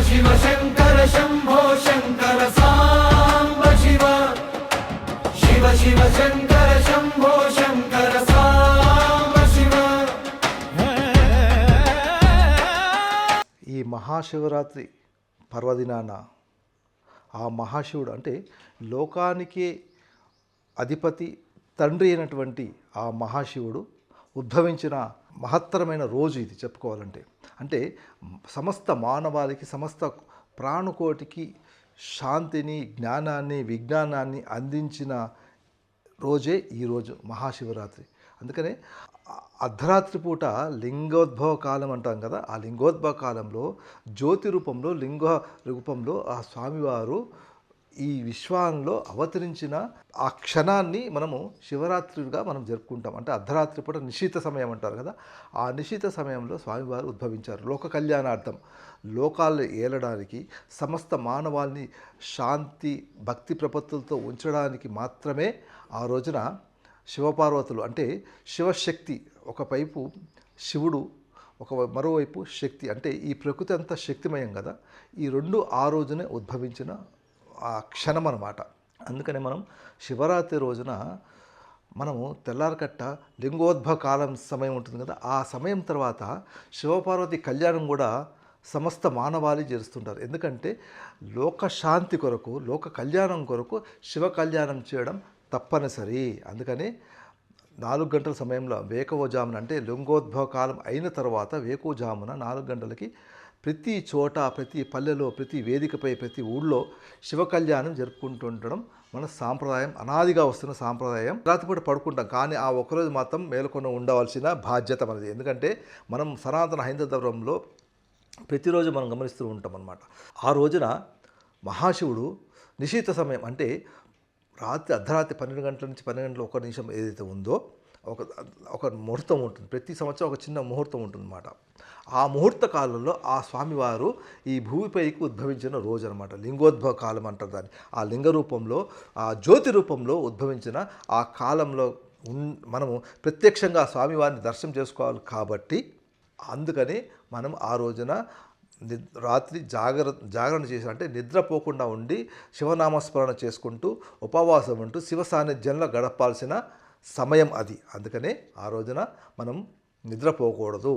शिव शङ्कर शम्भो शङ्कर साम्ब शिव शिव शिव शङ्कर शम्भो शङ्कर साम्ब शिव। ఈ మహాశివరాత్రి పర్వదినాన ఆ మహాశివుడు అంటే లోకానికి అధిపతి తండ్రి అయినటువంటి ఆ మహాశివుడు ఉద్భవించిన మహత్తరమైన రోజు ఇది చెప్పుకోవాలంటే. అంటే సమస్త మానవాళికి సమస్త ప్రాణుకోటికి శాంతిని జ్ఞానాన్ని విజ్ఞానాన్ని అందించిన రోజే ఈరోజు మహాశివరాత్రి. అందుకనే అర్ధరాత్రి పూట లింగోద్భవ కాలం అంటాం కదా, ఆ లింగోద్భవ కాలంలో జ్యోతి రూపంలో లింగ రూపంలో ఆ స్వామివారు ఈ విశ్వంలో అవతరించిన ఆ క్షణాన్ని మనము శివరాత్రిగా మనం జరుపుకుంటాం. అంటే అర్ధరాత్రి పూట నిశీత సమయం అంటారు కదా, ఆ నిశీత సమయంలో స్వామివారు ఉద్భవించారు. లోక కళ్యాణార్థం, లోకాలు ఏలడానికి, సమస్త మానవాళిని శాంతి భక్తి ప్రపత్తులతో ఉంచడానికి మాత్రమే ఆ రోజున శివపార్వతులు అంటే శివశక్తి, ఒకవైపు శివుడు మరోవైపు శక్తి, అంటే ఈ ప్రకృతి అంతా శక్తిమయం కదా, ఈ రెండు ఆ రోజునే ఉద్భవించిన ఆ క్షణం అన్నమాట. అందుకనే మనం శివరాత్రి రోజున మనము తెల్లారకట్ట లింగోద్భవ కాలం సమయం ఉంటుంది కదా, ఆ సమయం తర్వాత శివపార్వతి కళ్యాణం కూడా సమస్త మానవాళి చేస్తుంటారు. ఎందుకంటే లోక శాంతి కొరకు, లోక కళ్యాణం కొరకు శివ కళ్యాణం చేయడం తప్పనిసరి. అందుకని 4 గంటల సమయంలో వేకువజామున అంటే లింగోద్భవ కాలం అయిన తర్వాత వేకువజామున 4 గంటలకి ప్రతి చోట, ప్రతి పల్లెలో, ప్రతి వేదికపై, ప్రతి ఊళ్ళో శివ కళ్యాణం జరుపుకుంటూ ఉండడం మన సాంప్రదాయం, అనాదిగా వస్తున్న సాంప్రదాయం. రాత్రిపూట పడుకుంటాం, కానీ ఆ ఒక్కరోజు మాత్రం మేలుకొని ఉండవలసిన బాధ్యత మనది. ఎందుకంటే మనం సనాతన హైందవ ధర్మంలో ప్రతిరోజు మనం గమనిస్తూ ఉంటాం అన్నమాట. ఆ రోజున మహాశివుడు నిశీత సమయం అంటే రాత్రి అర్ధరాత్రి 12 గంటల నుంచి 12 గంటల 1 నిమిషం ఏదైతే ఉందో ఒక ముహూర్తం ఉంటుంది. ప్రతి సంవత్సరం ఒక చిన్న ముహూర్తం ఉంటుందన్నమాట. ఆ ముహూర్త కాలంలో ఆ స్వామివారు ఈ భూమిపైకి ఉద్భవించిన రోజు అనమాట. లింగోద్భవ కాలం అంటారు దాన్ని. ఆ లింగ రూపంలో, ఆ జ్యోతి రూపంలో ఉద్భవించిన ఆ కాలంలో మనము ప్రత్యక్షంగా స్వామివారిని దర్శనం చేసుకోవాలి. కాబట్టి అందుకని మనం ఆ రోజున రాత్రి జాగరణ చేసి, అంటే నిద్రపోకుండా ఉండి శివనామస్మరణ చేసుకుంటూ ఉపవాసం ఉంటూ శివ సాన్నిధ్యంలో గడపాల్సిన సమయం అది. అందుకనే ఆ రోజున మనం నిద్రపోకూడదు.